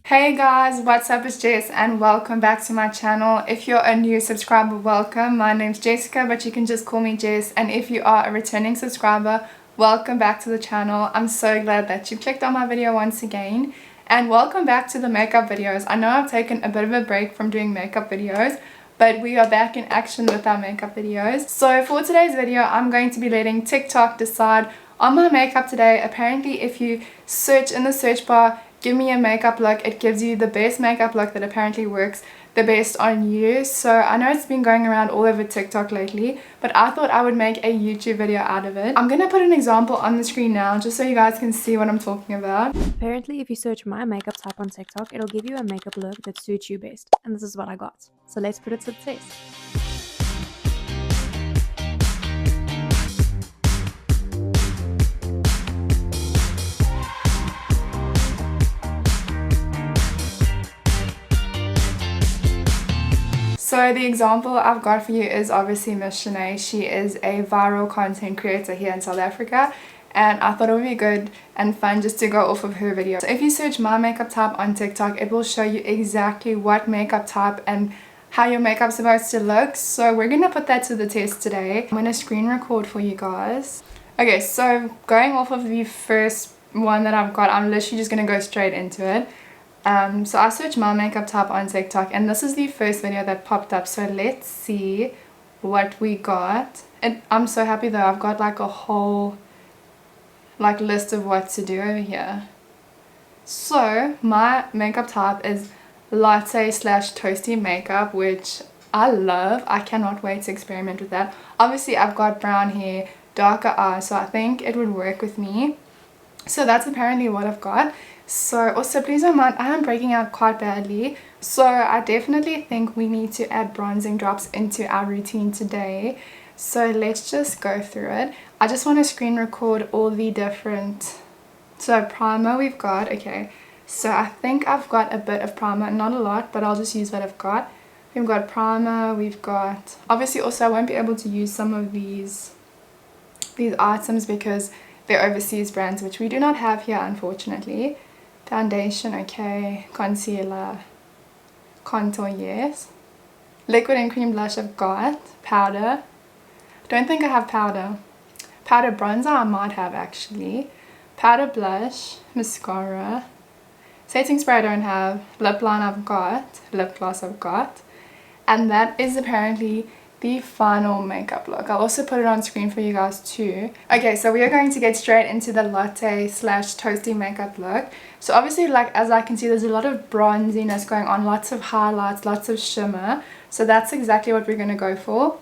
Hey guys, what's up? It's Jess and welcome back to my channel. If you're a new subscriber, welcome. My name's Jessica, but you can just call me Jess. And if you are a returning subscriber, welcome back to the channel. I'm so glad that you clicked on my video once again. And welcome back to the makeup videos. I know I've taken a bit of a break from doing makeup videos, but we are back in action with our makeup videos. So for today's video, I'm going to be letting TikTok decide on my makeup today. Apparently, if you search in the search bar, give me a makeup look, it gives you the best makeup look that apparently works the best on you. So I know it's been going around all over TikTok lately, but I thought I would make a YouTube video out of it. I'm gonna put an example on the screen now just so you guys can see what I'm talking about. Apparently, if you search my makeup type on TikTok, it'll give you a makeup look that suits you best. And this is what I got. So let's put it to the test. So the example I've got for you is obviously Miss Shanae. She is a viral content creator here in South Africa, and I thought it would be good and fun just to go off of her video. So if you search my makeup type on TikTok, it will show you exactly what makeup type and how your makeup's supposed to look. So we're gonna put that to the test today. I'm gonna screen record for you guys. Okay, so going off of the first one that I've got, I'm literally just gonna go straight into it. So I searched my makeup type on TikTok and this is the first video that popped up, so let's see what we got. And I'm so happy though, I've got like a whole list of what to do over here. So my makeup type is latte / toasty makeup, which I love. I cannot wait to experiment with that. Obviously I've got brown hair, darker eyes, so I think it would work with me. So that's apparently what I've got. So also please don't mind, I am breaking out quite badly, so I definitely think we need to add bronzing drops into our routine today. So let's just go through it. I just want to screen record all the different, so primer we've got. Okay, so I think I've got a bit of primer, not a lot, but I'll just use what I've got. We've got primer, we've got, obviously also I won't be able to use some of these items because they're overseas brands, which we do not have here unfortunately. Foundation, okay. Concealer, contour, yes. Liquid and cream blush I've got. Powder, don't think I have powder. Powder bronzer I might have actually. Powder blush, mascara, setting spray I don't have. Lip line I've got. Lip gloss I've got. And that is apparently the final makeup look. I'll also put it on screen for you guys too. Okay, so we are going to get straight into the latte / toasty makeup look. So obviously, like as I can see, there's a lot of bronziness going on, lots of highlights, lots of shimmer. So that's exactly what we're going to go for.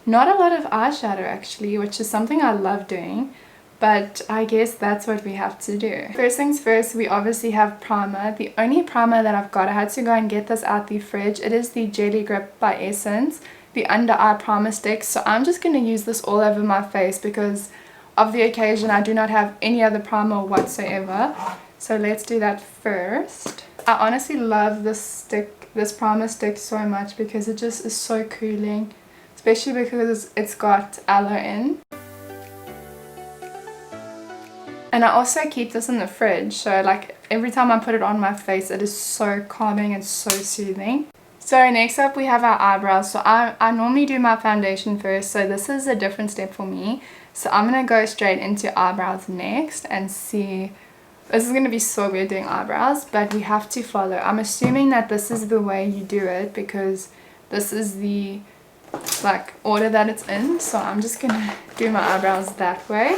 Not a lot of eyeshadow actually, which is something I love doing, but I guess that's what we have to do. First things first, we obviously have primer. The only primer that I've got, I had to go and get this out the fridge. It is the Jelly Grip by Essence, the under eye primer stick. So I'm just going to use this all over my face because of the occasion. I do not have any other primer whatsoever. So let's do that first. I honestly love this primer stick so much because it just is so cooling, especially because it's got aloe in. And I also keep this in the fridge, so like every time I put it on my face, it is so calming and so soothing. So next up we have our eyebrows. So I normally do my foundation first, so this is a different step for me. So I'm going to go straight into eyebrows next and see. This is going to be so weird doing eyebrows, but we have to follow. I'm assuming that this is the way you do it because this is the order that it's in. So I'm just going to do my eyebrows that way.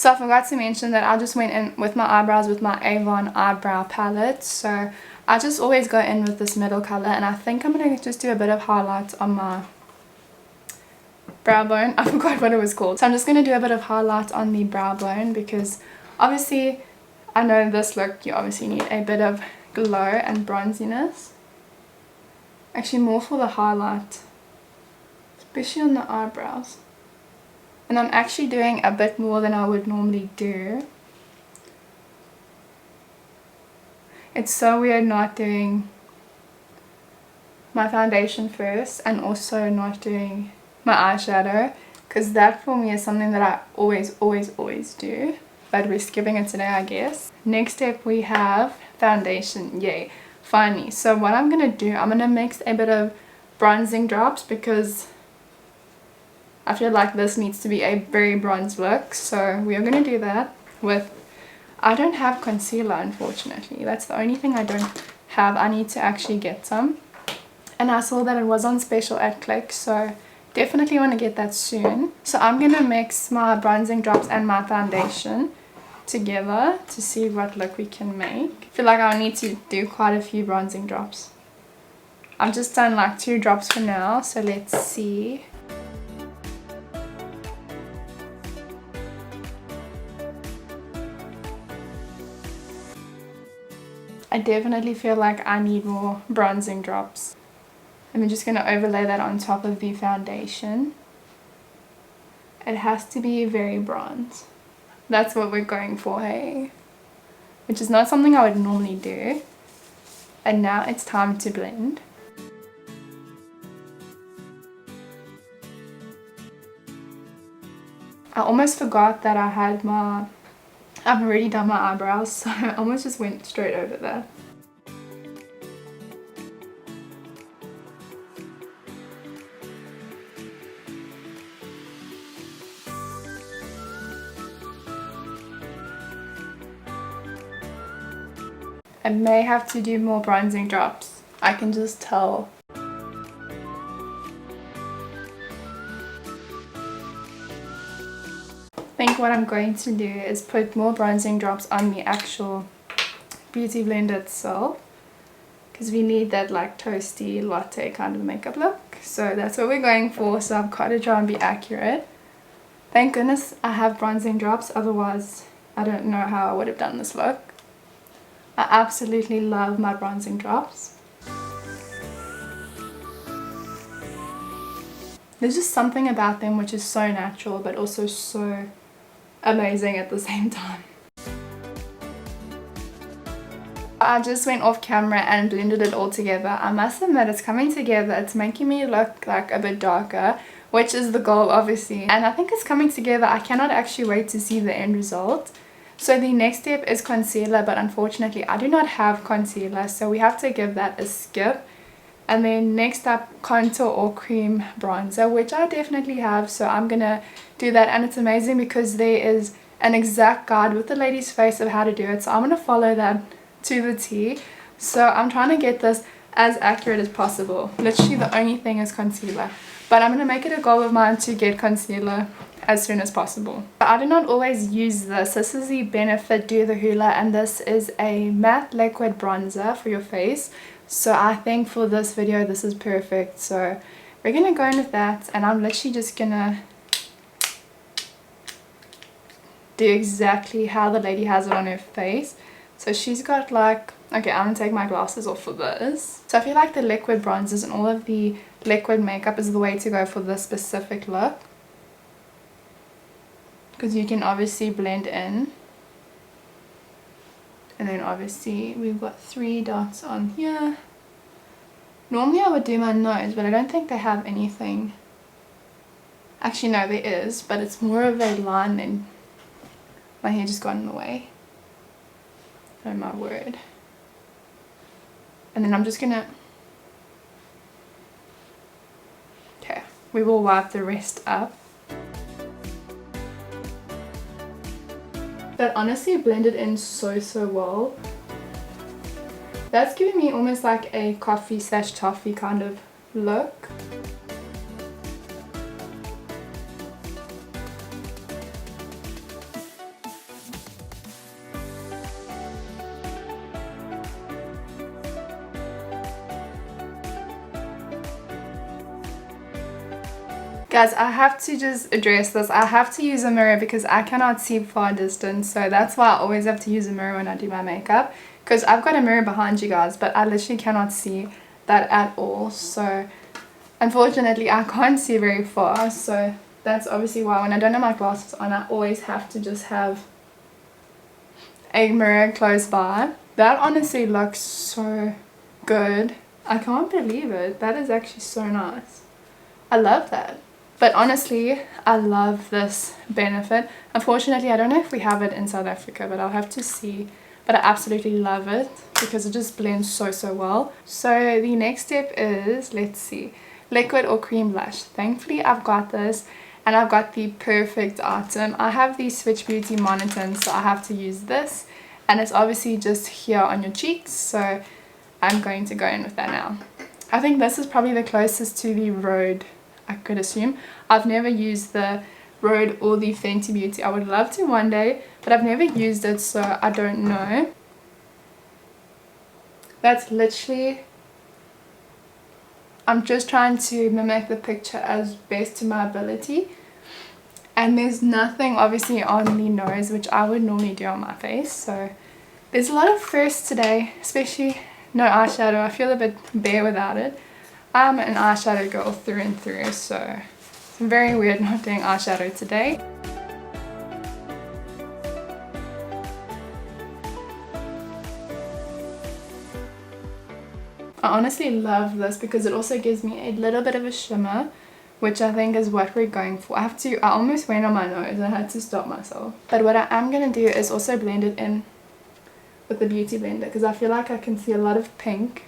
So I forgot to mention that I just went in with my eyebrows with my Avon eyebrow palette. So I just always go in with this middle color, and I think I'm going to just do a bit of highlights on my brow bone. I forgot what it was called. So I'm just going to do a bit of highlight on the brow bone because obviously I know this look you obviously need a bit of glow and bronziness. Actually more for the highlight, especially on the eyebrows. And I'm actually doing a bit more than I would normally do. It's so weird not doing my foundation first and also not doing my eyeshadow, because that for me is something that I always do, but we're skipping it today I guess. Next step we have foundation. Yay, finally. So what I'm gonna do, I'm gonna mix a bit of bronzing drops because I feel like this needs to be a very bronze look. So we are gonna do that with, I don't have concealer unfortunately. That's the only thing I don't have. I need to actually get some. And I saw that it was on special at Click, so definitely want to get that soon. So I'm going to mix my bronzing drops and my foundation together to see what look we can make. I feel like I'll need to do quite a few bronzing drops. I've just done like 2 drops for now, so let's see. I definitely feel like I need more bronzing drops. I'm just going to overlay that on top of the foundation. It has to be very bronze. That's what we're going for, hey? Which is not something I would normally do. And now it's time to blend. I almost forgot that I've already done my eyebrows, so I almost just went straight over that. I may have to do more bronzing drops. I can just tell. I think what I'm going to do is put more bronzing drops on the actual beauty blender itself, because we need that like toasty latte kind of makeup look. So that's what we're going for. So I've got to try and be accurate. Thank goodness I have bronzing drops, otherwise I don't know how I would have done this look. I absolutely love my bronzing drops. There's just something about them which is so natural but also so amazing at the same time. I just went off camera and blended it all together. I must admit it's coming together. It's making me look like a bit darker, which is the goal obviously. And I think it's coming together. I cannot actually wait to see the end result. So the next step is concealer, but unfortunately I do not have concealer, so we have to give that a skip. And then next up, contour or cream bronzer, which I definitely have, so I'm gonna do that. And it's amazing because there is an exact guide with the lady's face of how to do it, so I'm gonna follow that to the T. So I'm trying to get this as accurate as possible. Literally the only thing is concealer, but I'm gonna make it a goal of mine to get concealer as soon as possible. I do not always use this. This is the Benefit Do the Hoola, and this is a matte liquid bronzer for your face. So I think for this video this is perfect. So we're gonna go in with that, and I'm literally just gonna do exactly how the lady has it on her face. So she's got like, okay, I'm gonna take my glasses off for this. So I feel like the liquid bronzers and all of the liquid makeup is the way to go for this specific look, because you can obviously blend in. And then obviously we've got 3 dots on here. Normally I would do my nose, but I don't think they have anything. Actually no, there is, but it's more of a line than, my hair just got in the way. Oh my word. And then I'm just gonna, okay, we will wipe the rest up. That honestly blended in so well. That's giving me almost like a coffee / toffee kind of look. Guys, I have to just address this. I have to use a mirror because I cannot see far distance. So that's why I always have to use a mirror when I do my makeup. Because I've got a mirror behind you guys, but I literally cannot see that at all. So unfortunately, I can't see very far. So that's obviously why when I don't have my glasses on, I always have to just have a mirror close by. That honestly looks so good. I can't believe it. That is actually so nice. I love that. But honestly, I love this benefit. Unfortunately, I don't know if we have it in South Africa, but I'll have to see. But I absolutely love it because it just blends so well. So the next step is, let's see, liquid or cream blush. Thankfully, I've got this and I've got the perfect item. I have the Switch Beauty Monotone, so I have to use this. And it's obviously just here on your cheeks, so I'm going to go in with that now. I think this is probably the closest to the Rhode, I could assume. I've never used the Rhode or the Fenty Beauty. I would love to one day, but I've never used it, so I don't know. That's literally, I'm just trying to mimic the picture as best to my ability. And there's nothing obviously on the nose, which I would normally do on my face. So there's a lot of firsts today, especially no eyeshadow. I feel a bit bare without it. I'm an eyeshadow girl through and through, so it's very weird not doing eyeshadow today. I honestly love this because it also gives me a little bit of a shimmer, which I think is what we're going for. I almost went on my nose. I had to stop myself. But what I am going to do is also blend it in with the Beauty Blender because I feel like I can see a lot of pink,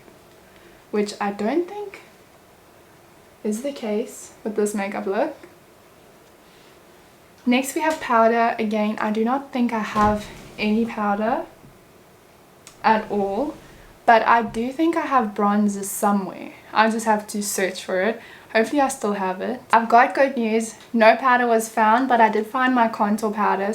which I don't think is the case with this makeup look. Next we have powder. Again, I do not think I have any powder at all, but I do think I have bronzer somewhere. I just have to search for it. Hopefully I still have it. I've got good news. No powder was found, but I did find my contour powder,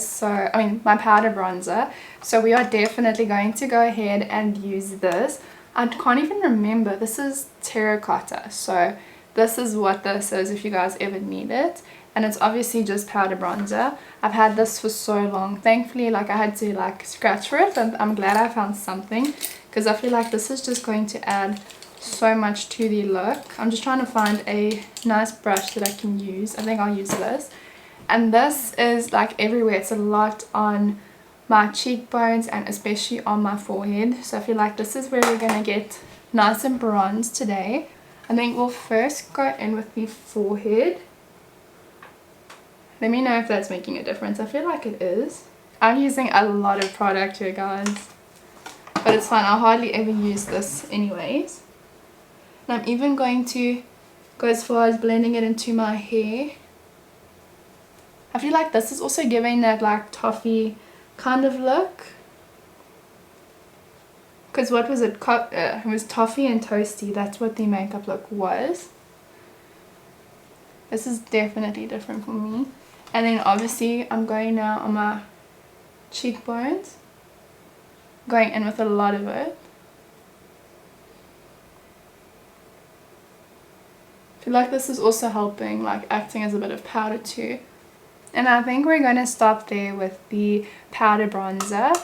my powder bronzer. So we are definitely going to go ahead and use this. I can't even remember. This is terracotta. So this is what this is if you guys ever need it. And it's obviously just powder bronzer. I've had this for so long. Thankfully, I had to scratch for it, and I'm glad I found something because I feel like this is just going to add so much to the look. I'm just trying to find a nice brush that I can use. I think I'll use this. And this is everywhere. It's a lot on my cheekbones and especially on my forehead. So I feel like this is where we're going to get nice and bronzed today. I think we'll first go in with the forehead. Let me know if that's making a difference. I feel like it is. I'm using a lot of product here, guys. But it's fine. I hardly ever use this anyways. And I'm even going to go as far as blending it into my hair. I feel like this is also giving that toffee kind of look. Because what was it? It was toffee and toasty. That's what the makeup look was. This is definitely different for me. And then obviously I'm going now on my cheekbones. Going in with a lot of it. I feel like this is also helping, acting as a bit of powder too. And I think we're going to stop there with the powder bronzer.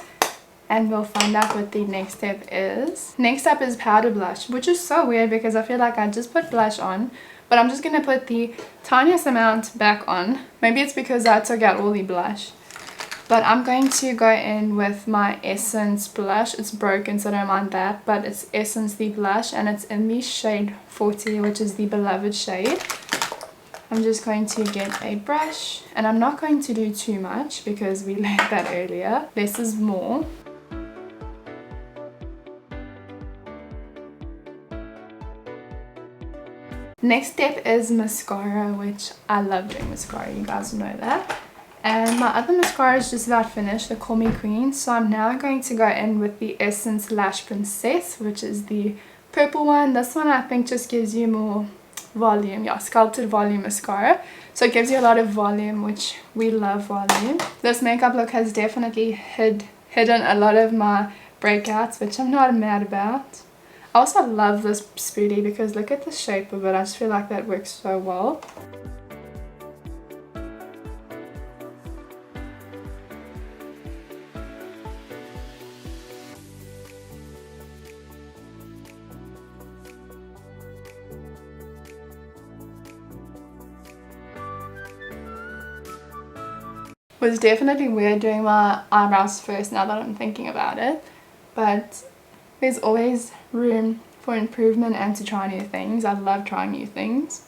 And we'll find out what the next step is. Next up is powder blush, which is so weird because I feel like I just put blush on. But I'm just going to put the tiniest amount back on. Maybe it's because I took out all the blush. But I'm going to go in with my Essence blush. It's broken, so don't mind that. But it's Essence the blush, and it's in the shade 40, which is the Beloved shade. I'm just going to get a brush. And I'm not going to do too much because we learned that earlier. Less is more. Next step is mascara, which I love doing mascara, you guys know that. And my other mascara is just about finished, the Call Me Queen. So I'm now going to go in with the Essence Lash Princess, which is the purple one. This one I think just gives you more volume, sculpted volume mascara. So it gives you a lot of volume, which we love volume. This makeup look has definitely hidden a lot of my breakouts, which I'm not mad about. I also love this spoolie because look at the shape of it. I just feel like that works so well. was definitely weird doing my eyebrows first now that I'm thinking about it. But there's always room for improvement and to try new things. I love trying new things,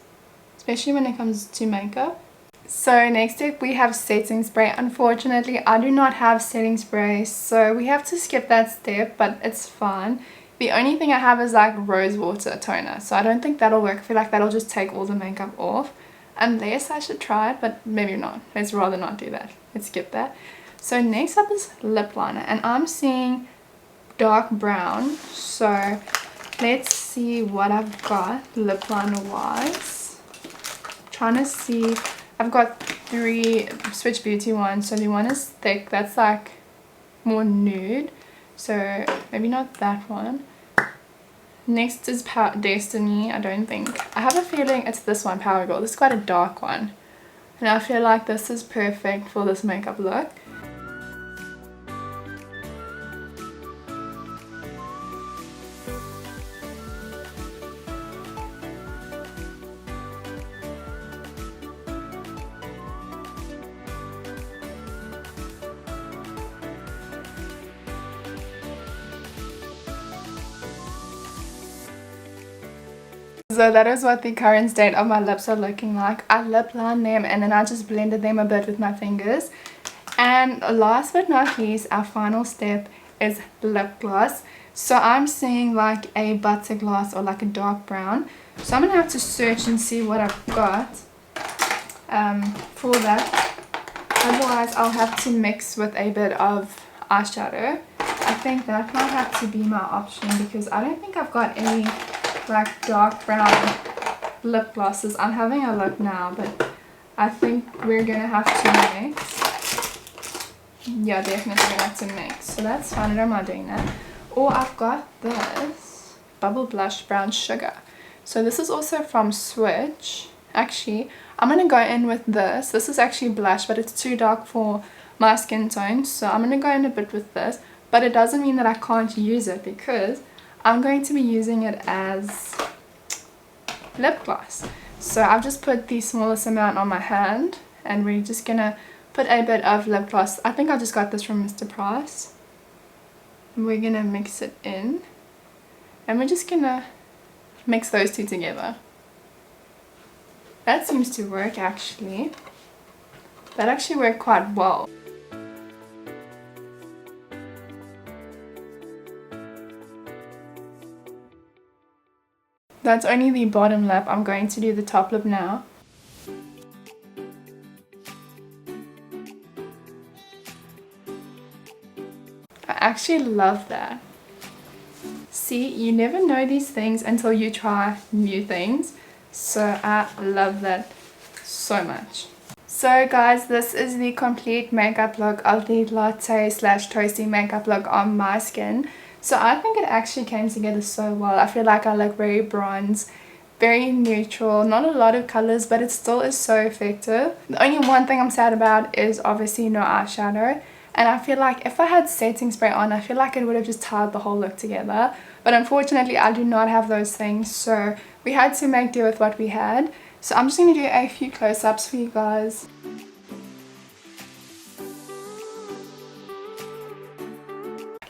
especially when it comes to makeup. So next up we have setting spray. Unfortunately, I do not have setting spray, so we have to skip that step, but it's fine. The only thing I have is like rose water toner, so I don't think that'll work. I feel like that'll just take all the makeup off, unless I should try it, but maybe not. Let's rather not do that. Let's skip that. So next up is lip liner, and I'm seeing dark brown, so let's see what I've got lip liner wise. Trying to see, I've got 3 Switch Beauty ones. So the one is thick, that's like more nude, so maybe not that one. Next is Destiny. I don't think, I have a feeling it's this one, Power Girl. This is quite a dark one, and I feel like this is perfect for this makeup look. So that is what the current state of my lips are looking like. I lip lined them and then I just blended them a bit with my fingers. And last but not least, our final step is lip gloss. So I'm seeing like a butter gloss or like a dark brown. So I'm going to have to search and see what I've got for that. Otherwise I'll have to mix with a bit of eyeshadow. I think that might have to be my option because I don't think I've got any like dark brown lip glosses. I'm having a look now, but I think we're gonna have to mix. Yeah, definitely gonna have to mix, so that's fine. I don't mind doing that. Or I've got this Bubble Blush Brown Sugar. So this is also from Switch. Actually, I'm gonna go in with this. This is actually blush, but it's too dark for my skin tone, so I'm gonna go in a bit with this. But it doesn't mean that I can't use it, because I'm going to be using it as lip gloss. So I've just put the smallest amount on my hand, and we're just gonna put a bit of lip gloss. I think I just got this from Mr. Price. And we're gonna mix it in, and we're just gonna mix those two together. That seems to work actually. That actually worked quite well. That's only the bottom lip. I'm going to do the top lip now. I actually love that. See, you never know these things until you try new things. So I love that so much. So guys, this is the complete makeup look of the latte / toasty makeup look on my skin. So I think it actually came together so well. I feel like I look very bronze, very neutral, not a lot of colors, but it still is so effective. The only one thing I'm sad about is obviously no eyeshadow. And I feel like if I had setting spray on, I feel like it would have just tied the whole look together. But unfortunately, I do not have those things, so we had to make do with what we had. So I'm just going to do a few close-ups for you guys.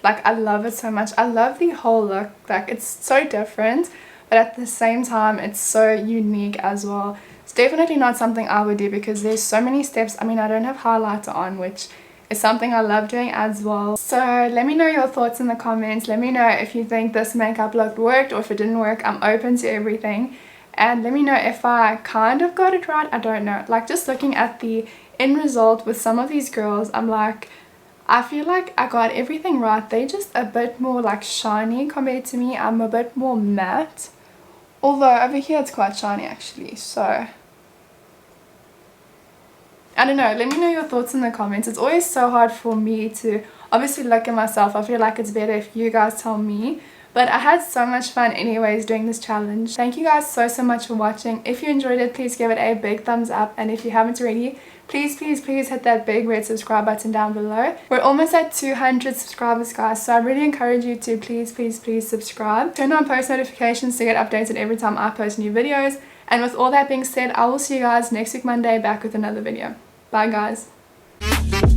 Like, I love it so much. I love the whole look. Like, it's so different, but at the same time it's so unique as well. It's definitely not something I would do because there's so many steps. I mean, I don't have highlighter on, which is something I love doing as well. So let me know your thoughts in the comments. Let me know if you think this makeup look worked or if it didn't work. I'm open to everything. And let me know if I kind of got it right. I don't know. Like, just looking at the end result with some of these girls, I'm like, I feel like I got everything right. They're just a bit more like shiny compared to me. I'm a bit more matte. Although over here it's quite shiny actually. So I don't know. Let me know your thoughts in the comments. It's always so hard for me to obviously look at myself. I feel like it's better if you guys tell me. But I had so much fun anyways doing this challenge. Thank you guys so much for watching. If you enjoyed it, please give it a big thumbs up. And if you haven't already, please hit that big red subscribe button down below. We're almost at 200 subscribers, guys. So I really encourage you to please subscribe. Turn on post notifications to get updated every time I post new videos. And with all that being said, I will see you guys next week Monday back with another video. Bye guys. bye.